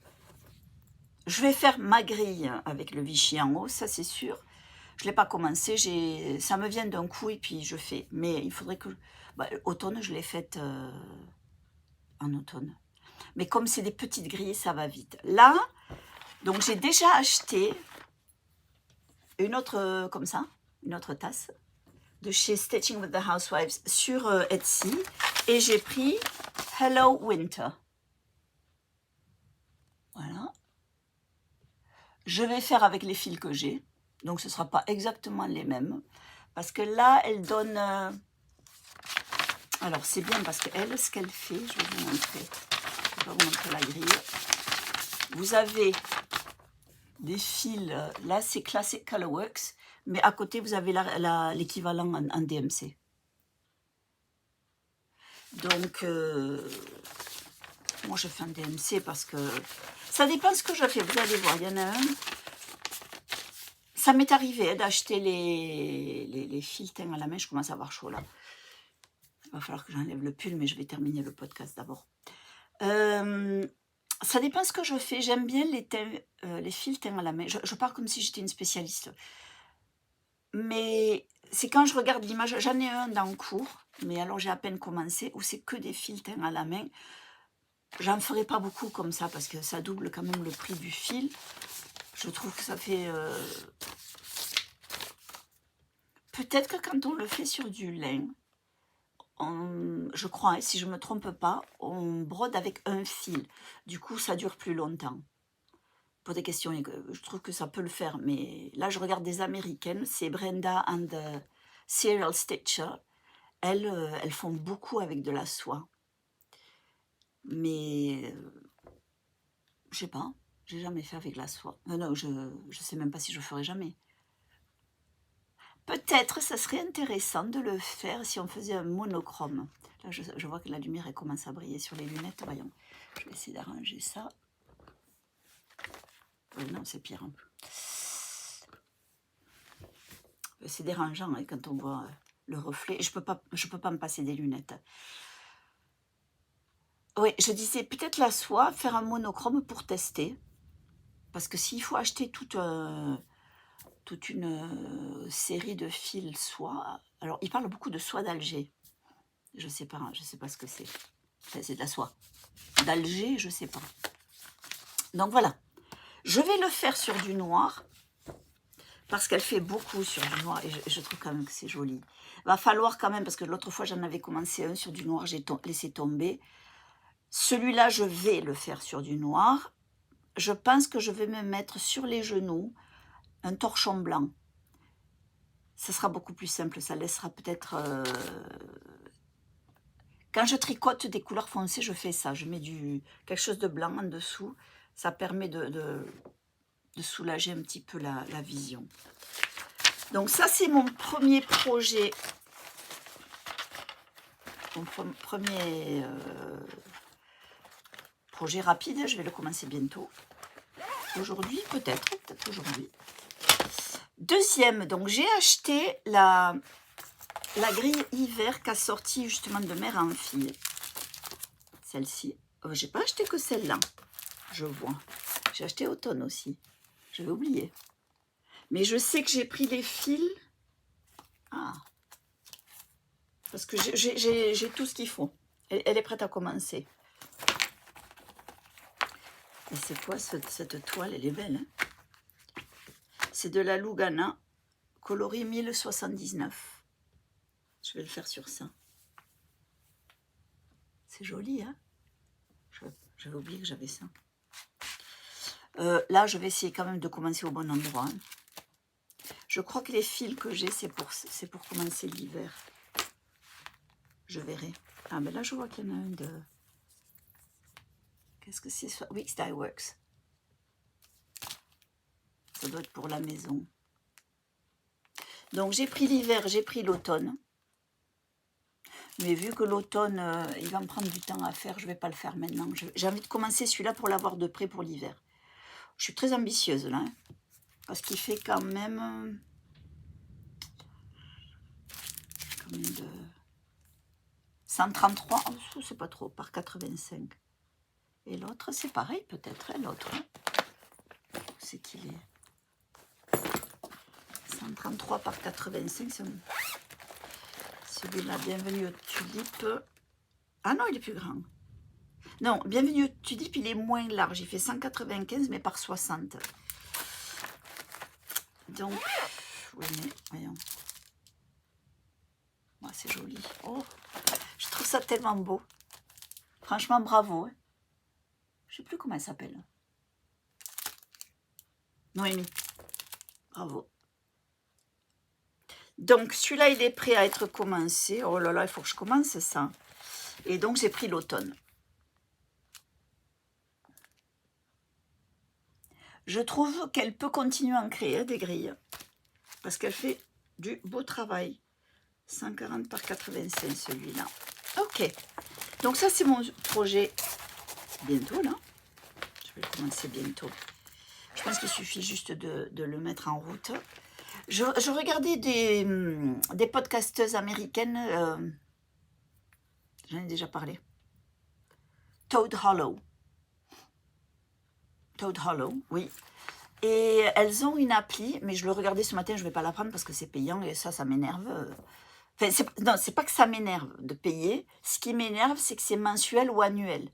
Je vais faire ma grille avec le Vichy en haut, ça c'est sûr. Je ne l'ai pas commencé, ça me vient d'un coup et puis je fais. Mais il faudrait que... automne, je l'ai faite en automne. Mais comme c'est des petites grilles, ça va vite. Là, donc j'ai déjà acheté une autre, comme ça, une autre tasse de chez Stitching with the Housewives sur Etsy. Et j'ai pris Hello Winter. Voilà. Je vais faire avec les fils que j'ai. Donc ce ne sera pas exactement les mêmes. Parce que là, elle donne... Alors c'est bien parce qu'elle, ce qu'elle fait, je vais vous montrer. Je vais vous montrer la grille. Vous avez des fils, là c'est Classic Colorworks, mais à côté vous avez l'équivalent en DMC. Donc, moi je fais un DMC parce que ça dépend ce que je fais. Vous allez voir, il y en a un. Ça m'est arrivé d'acheter les fils teints à la main. Je commence à avoir chaud là. Il va falloir que j'enlève le pull, mais je vais terminer le podcast d'abord. Ça dépend ce que je fais. J'aime bien les fils teints à la main. Je parle comme si j'étais une spécialiste. Mais c'est quand je regarde l'image, j'en ai un dans le cours, mais alors j'ai à peine commencé, où c'est que des fils teints à la main. J'en ferai pas beaucoup comme ça, parce que ça double quand même le prix du fil. Je trouve que ça fait... Peut-être que quand on le fait sur du lin, je crois, hein, si je ne me trompe pas, on brode avec un fil. Du coup, ça dure plus longtemps. pour des questions, je trouve que ça peut le faire, mais là, je regarde des Américaines, c'est Brenda and the Serial Stitcher. Elles font beaucoup avec de la soie, mais je sais pas, j'ai jamais fait avec la soie. Non, je sais même pas si je ferai jamais. Peut-être ça serait intéressant de le faire si on faisait un monochrome. Là, je vois que la lumière elle commence à briller sur les lunettes. Voyons, je vais essayer d'arranger ça. Non, c'est pire. Hein. C'est dérangeant hein, quand on voit le reflet. Je peux pas me passer des lunettes. Oui, je disais peut-être la soie, faire un monochrome pour tester. Parce que s'il faut acheter toute une série de fils soie. Alors, il parle beaucoup de soie d'Alger. Je sais pas ce que c'est. Enfin, c'est de la soie. D'Alger, je sais pas. Donc voilà. Je vais le faire sur du noir. Parce qu'elle fait beaucoup sur du noir. Et je trouve quand même que c'est joli. Va falloir quand même, parce que l'autre fois, j'en avais commencé un sur du noir. J'ai laissé tomber. Celui-là, je vais le faire sur du noir. Je pense que je vais me mettre sur les genoux un torchon blanc. Ça sera beaucoup plus simple, ça laissera peut-être... Quand je tricote des couleurs foncées, je fais ça. Je mets quelque chose de blanc en dessous. Ça permet de soulager un petit peu la vision. Donc ça, c'est mon premier projet. Mon premier projet rapide. Je vais le commencer bientôt. Aujourd'hui, peut-être aujourd'hui. Deuxième, donc j'ai acheté la grille hiver qu'a sortie justement de mère en fille. Celle-ci. J'ai pas acheté que celle-là. Je vois. J'ai acheté automne aussi. J'avais oublié. Mais je sais que j'ai pris les fils. Ah. Parce que j'ai tout ce qu'il faut. Elle est prête à commencer. Et c'est quoi cette toile? Elle est belle. Hein, c'est de la Lugana, coloris 1079. Je vais le faire sur ça. C'est joli, hein? J'avais oublié que j'avais ça. Là, je vais essayer quand même de commencer au bon endroit. Hein. Je crois que les fils que j'ai, c'est pour commencer l'hiver. Je verrai. Ah, mais là, je vois qu'il y en a un de... Qu'est-ce que c'est ça? Wix Dye Works. Ça doit être pour la maison. Donc, j'ai pris l'hiver, j'ai pris l'automne. Mais vu que l'automne, il va me prendre du temps à faire, je ne vais pas le faire maintenant. J'ai envie de commencer celui-là pour l'avoir de près pour l'hiver. Je suis très ambitieuse, là. Hein, parce qu'il fait quand même... Combien de... 133, oh, c'est pas trop, par 85. Et l'autre, c'est pareil peut-être, hein, l'autre. C'est qu'il est 133 par 85, celui-là, bienvenue aux tulipes. Ah non, il est plus grand. Non, bienvenue aux tulipes, il est moins large. Il fait 195, mais par 60. Donc, oui, mais voyons. Ouais, c'est joli. Oh, je trouve ça tellement beau. Franchement, bravo. Hein. Je ne sais plus comment elle s'appelle. Noémie. Bravo. Donc, celui-là, il est prêt à être commencé. Oh là là, il faut que je commence ça. Et donc, j'ai pris l'automne. Je trouve qu'elle peut continuer à en créer des grilles. Parce qu'elle fait du beau travail. 140 par 85, celui-là. Ok. Donc, ça, c'est mon projet bientôt, là. Je vais commencer bientôt. Je pense qu'il suffit juste de le mettre en route. Je regardais des podcasteuses américaines. J'en ai déjà parlé. Toad Hollow. Toad Hollow, oui. Et elles ont une appli, mais je le regardais ce matin, je ne vais pas la prendre parce que c'est payant et ça m'énerve. Enfin, non, c'est pas que ça m'énerve de payer. Ce qui m'énerve, c'est que c'est mensuel ou annuel.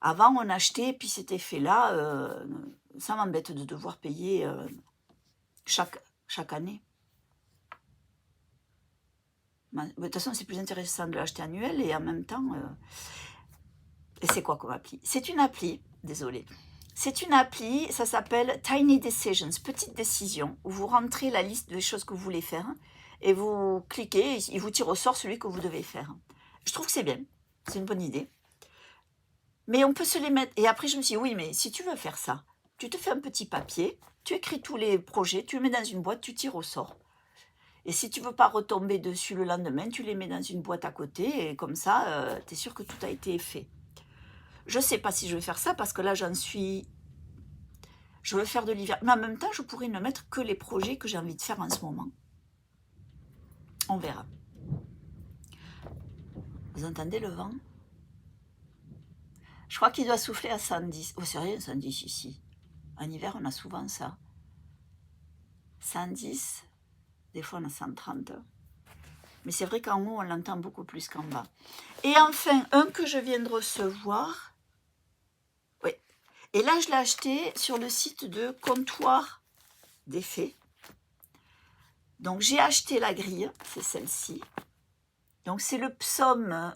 Avant, on achetait, puis c'était fait là. Ça m'embête de devoir payer chaque année. De toute façon, c'est plus intéressant de l'acheter annuel et en même temps... Et c'est quoi comme appli? C'est une appli, désolée. C'est une appli, ça s'appelle Tiny Decisions, petite décision, où vous rentrez la liste des choses que vous voulez faire et vous cliquez, il vous tire au sort celui que vous devez faire. Je trouve que c'est bien, c'est une bonne idée. Mais on peut se les mettre. Et après, je me suis dit, oui, mais si tu veux faire ça, tu te fais un petit papier, tu écris tous les projets, tu les mets dans une boîte, tu tires au sort. Et si tu veux pas retomber dessus le lendemain, tu les mets dans une boîte à côté et comme ça, tu es sûr que tout a été fait. Je sais pas si je vais faire ça parce que là, je veux faire de l'hiver. Mais en même temps, je pourrais ne mettre que les projets que j'ai envie de faire en ce moment. On verra. Vous entendez le vent? Je crois qu'il doit souffler à 110. Oh, c'est rien, 110 ici. En hiver, on a souvent ça. 110, des fois on a 130. Mais c'est vrai qu'en haut, on l'entend beaucoup plus qu'en bas. Et enfin, un que je viens de recevoir. Oui. Et là, je l'ai acheté sur le site de Comptoir des Fées. Donc, j'ai acheté la grille, c'est celle-ci. Donc, c'est le psaume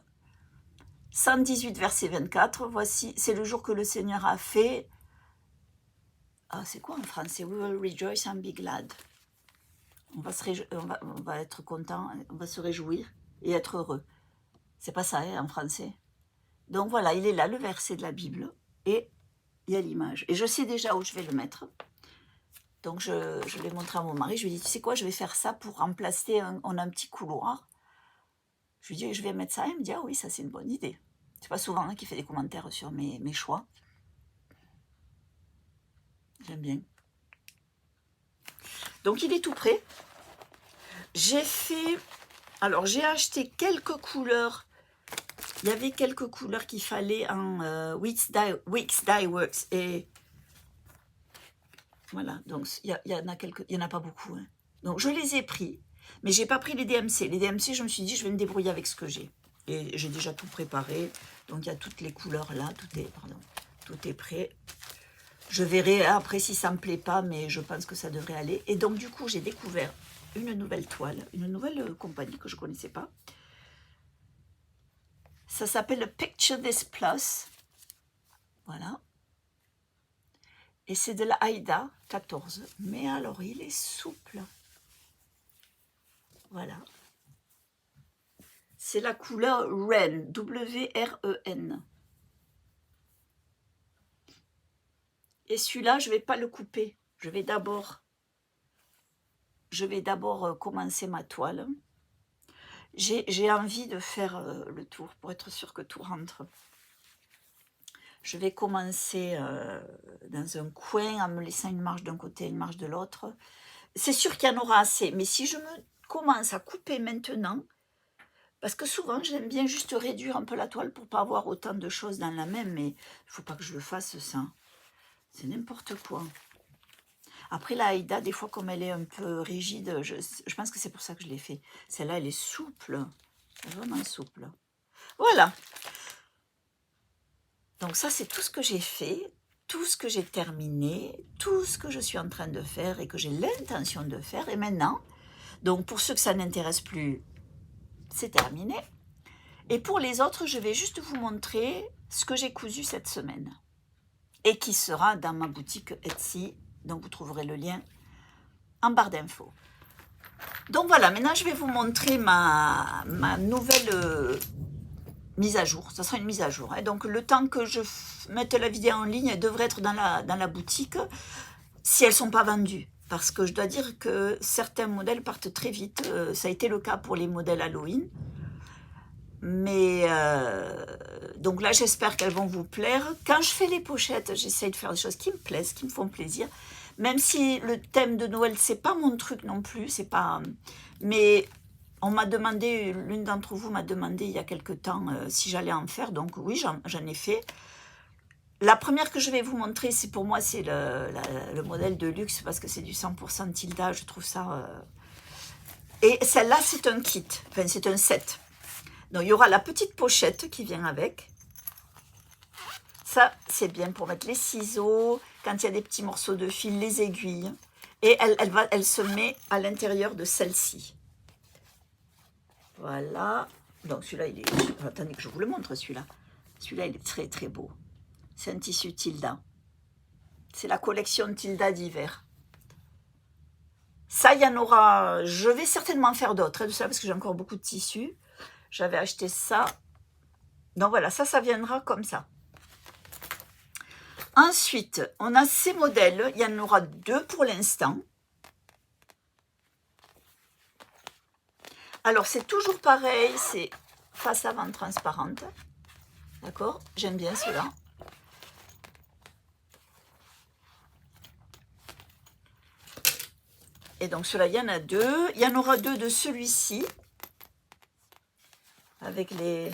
118, verset 24. Voici, c'est le jour que le Seigneur a fait. Ah, c'est quoi en français? We will rejoice and be glad. On va être content, on va se réjouir et être heureux. C'est pas ça, hein, en français. Donc voilà, il est là, le verset de la Bible, et il y a l'image. Et je sais déjà où je vais le mettre. Donc je l'ai montré à mon mari, je lui ai dit, tu sais quoi, je vais faire ça pour remplacer, on a un petit couloir. Je lui ai dit, je vais mettre ça, il me dit, ah oui, ça c'est une bonne idée. C'est pas souvent qu'il fait des commentaires sur mes choix. J'aime bien. Donc il est tout prêt. J'ai acheté quelques couleurs. Il y avait quelques couleurs qu'il fallait en Wix Dye Works. Et voilà, donc il y en a pas beaucoup. Hein. Donc je les ai pris, mais j'ai pas pris les DMC. Les DMC, je me suis dit, je vais me débrouiller avec ce que j'ai. Et j'ai déjà tout préparé. Donc il y a toutes les couleurs là, tout est prêt. Je verrai après si ça me plaît pas, mais je pense que ça devrait aller. Et donc du coup, j'ai découvert une nouvelle toile, une nouvelle compagnie que je connaissais pas. Ça s'appelle Picture This Plus. Voilà. Et c'est de la Aida 14. Mais alors, il est souple. Voilà. C'est la couleur Wren, W-R-E-N. Et celui-là, je ne vais pas le couper. Je vais d'abord commencer ma toile. J'ai envie de faire le tour pour être sûr que tout rentre. Je vais commencer dans un coin en me laissant une marge d'un côté et une marge de l'autre. C'est sûr qu'il y en aura assez, mais si je me commence à couper maintenant, parce que souvent j'aime bien juste réduire un peu la toile pour pas avoir autant de choses dans la même, mais il faut pas que je le fasse ça. C'est n'importe quoi. Après la Aïda, des fois comme elle est un peu rigide, je pense que c'est pour ça que je l'ai fait. Celle-là, elle est souple, vraiment souple. Voilà. Donc ça, c'est tout ce que j'ai fait, tout ce que j'ai terminé, tout ce que je suis en train de faire et que j'ai l'intention de faire. Et maintenant, donc pour ceux que ça n'intéresse plus, c'est terminé. Et pour les autres, je vais juste vous montrer ce que j'ai cousu cette semaine. Et qui sera dans ma boutique Etsy, donc vous trouverez le lien en barre d'infos. Donc voilà, maintenant je vais vous montrer ma nouvelle mise à jour. Ça sera une mise à jour. Hein. Donc le temps que je mette la vidéo en ligne, elle devrait être dans la boutique si elles ne sont pas vendues. Parce que je dois dire que certains modèles partent très vite. Ça a été le cas pour les modèles Halloween. Mais donc là, j'espère qu'elles vont vous plaire. Quand je fais les pochettes, j'essaye de faire des choses qui me plaisent, qui me font plaisir. Même si le thème de Noël, c'est pas mon truc non plus, c'est pas. Mais on m'a demandé, l'une d'entre vous m'a demandé il y a quelque temps si j'allais en faire. Donc oui, j'en ai fait. La première que je vais vous montrer, c'est pour moi, c'est le modèle de luxe parce que c'est du 100% Tilda. Je trouve ça. Et celle-là, c'est un kit. Enfin, c'est un set. Donc, il y aura la petite pochette qui vient avec. Ça, c'est bien pour mettre les ciseaux, quand il y a des petits morceaux de fil, les aiguilles. Et elle se met à l'intérieur de celle-ci. Voilà. Donc, celui-là, il est... Attendez que je vous le montre, celui-là. Celui-là, il est très, très beau. C'est un tissu Tilda. C'est la collection Tilda d'hiver. Ça, il y en aura... Je vais certainement en faire d'autres, de ça, parce que j'ai encore beaucoup de tissus. J'avais acheté ça. Donc voilà, ça viendra comme ça. Ensuite, on a ces modèles. Il y en aura 2 pour l'instant. Alors, c'est toujours pareil. C'est face avant transparente. D'accord? J'aime bien cela. Et donc, cela, il y en a 2. Il y en aura 2 de celui-ci. Avec les...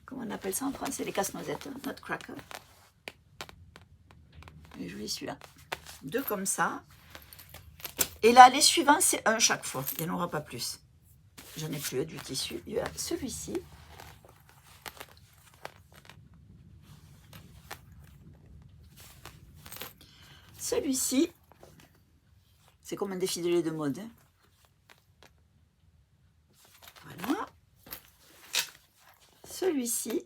Comment on appelle ça en français? Les casse-noisettes, nutcracker. Et je vais celui-là. 2 comme ça. Et là, les suivants, c'est 1 chaque fois. Il n'y en aura pas plus. J'en ai plus du tissu. Il y a celui-ci. Celui-ci. C'est comme un défilé de mode. Hein. Voilà. Celui-ci.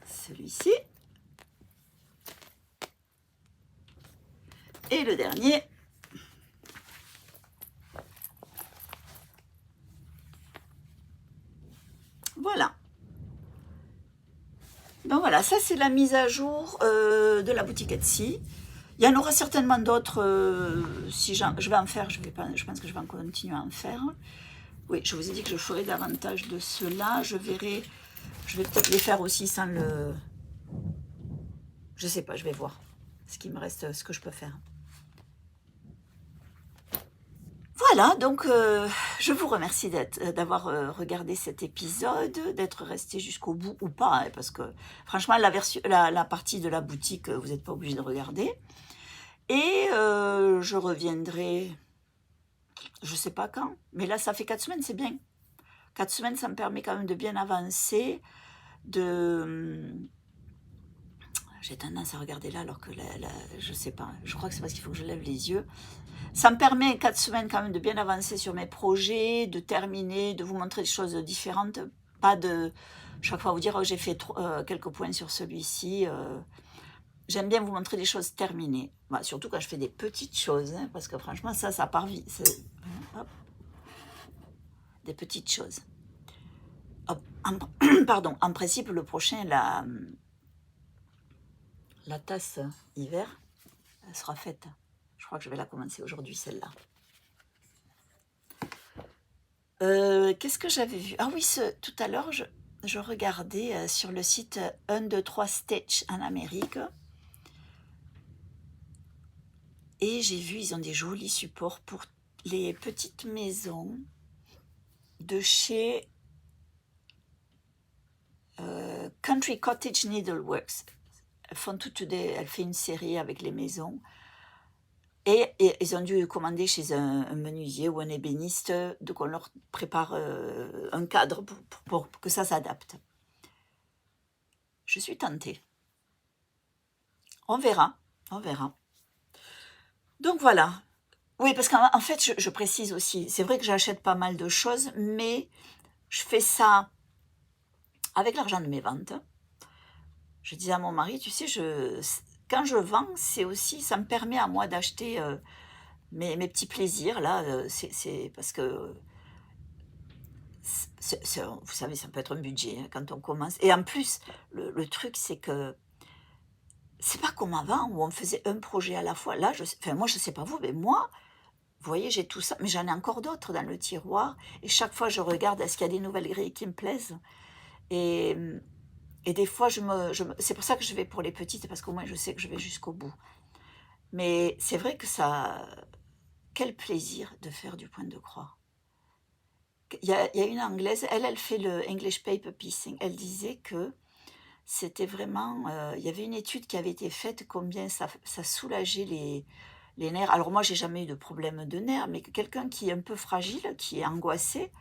Celui-ci. Et le dernier. Voilà. Donc voilà, ça c'est la mise à jour de la boutique Etsy. Il y en aura certainement d'autres, si je vais en faire, je pense que je vais en continuer à en faire. Oui, je vous ai dit que je ferai davantage de cela. Je verrai, je vais peut-être les faire aussi sans le... Je sais pas, je vais voir ce qui me reste, ce que je peux faire. Voilà, donc je vous remercie d'avoir regardé cet épisode, d'être resté jusqu'au bout ou pas, hein, parce que franchement, la partie de la boutique, vous n'êtes pas obligé de regarder. Et je reviendrai, je ne sais pas quand, mais là, ça fait 4 semaines, c'est bien. 4 semaines, ça me permet quand même de bien avancer, J'ai tendance à regarder là, alors que je ne sais pas, je crois que c'est parce qu'il faut que je lève les yeux. Ça me permet 4 semaines quand même de bien avancer sur mes projets, de terminer, de vous montrer des choses différentes, pas de chaque fois vous dire oh, j'ai fait quelques points sur celui-ci. J'aime bien vous montrer des choses terminées, bah, surtout quand je fais des petites choses, hein, parce que franchement ça part vite. Des petites choses. Hop, pardon, en principe le prochain, la tasse hiver, elle sera faite. Je crois que je vais la commencer aujourd'hui, celle-là. Qu'est-ce que j'avais vu? Ah oui, tout à l'heure, je regardais sur le site 1, 2, 3 Stitch en Amérique. Et j'ai vu, ils ont des jolis supports pour les petites maisons de chez Country Cottage Needleworks. Elle fait une série avec les maisons. Et ils ont dû commander chez un menuisier ou un ébéniste, donc on leur prépare un cadre pour que ça s'adapte. Je suis tentée. On verra, on verra. Donc voilà. Oui, parce qu'en fait, je précise aussi, c'est vrai que j'achète pas mal de choses, mais je fais ça avec l'argent de mes ventes. Je disais à mon mari, tu sais, quand je vends, c'est aussi, ça me permet à moi d'acheter mes petits plaisirs, là, c'est parce que, vous savez, ça peut être un budget hein, quand on commence. Et en plus, le truc, c'est que c'est pas comme avant où on faisait un projet à la fois. Là, moi, je sais pas vous, mais moi, vous voyez, j'ai tout ça, mais j'en ai encore d'autres dans le tiroir. Et chaque fois, je regarde, est-ce qu'il y a des nouvelles grilles qui me plaisent? Et des fois, c'est pour ça que je vais pour les petites, parce qu'au moins, je sais que je vais jusqu'au bout. Mais c'est vrai que quel plaisir de faire du point de croix. Il y a une Anglaise, elle fait le English Paper Piecing. Elle disait que c'était vraiment... il y avait une étude qui avait été faite, combien ça soulageait les nerfs. Alors moi, j'ai jamais eu de problème de nerfs, mais quelqu'un qui est un peu fragile, qui est angoissé,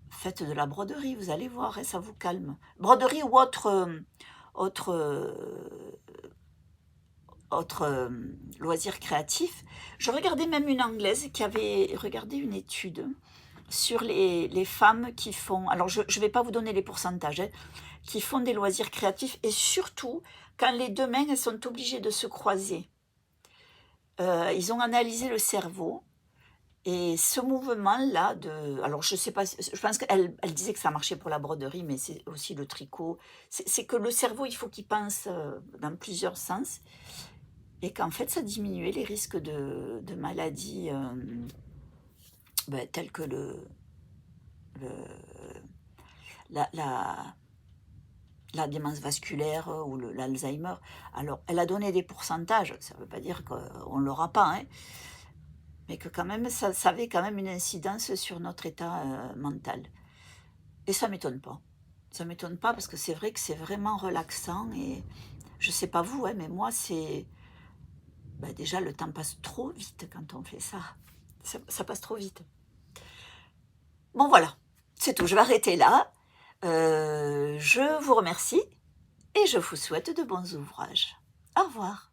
faites de la broderie, vous allez voir, et ça vous calme. Broderie ou autre loisir créatif. Je regardais même une Anglaise qui avait regardé une étude sur les femmes qui font, alors je ne vais pas vous donner les pourcentages, hein, qui font des loisirs créatifs et surtout quand les 2 mains, elles sont obligées de se croiser. Ils ont analysé le cerveau et ce mouvement-là alors je sais pas, je pense qu'elle disait que ça marchait pour la broderie, mais c'est aussi le tricot. C'est que le cerveau, il faut qu'il pense, dans plusieurs sens et qu'en fait, ça diminuait les risques de maladies, telles que le la la la démence vasculaire, ou l'Alzheimer. Alors, elle a donné des pourcentages, ça ne veut pas dire qu'on ne l'aura pas, hein, mais que quand même, ça avait quand même une incidence sur notre état, mental. Et ça m'étonne pas. Ça m'étonne pas parce que c'est vrai que c'est vraiment relaxant et je sais pas vous, hein, mais moi, déjà, le temps passe trop vite quand on fait ça. Ça passe trop vite. Bon, voilà, c'est tout, je vais arrêter là. Je vous remercie et je vous souhaite de bons ouvrages. Au revoir.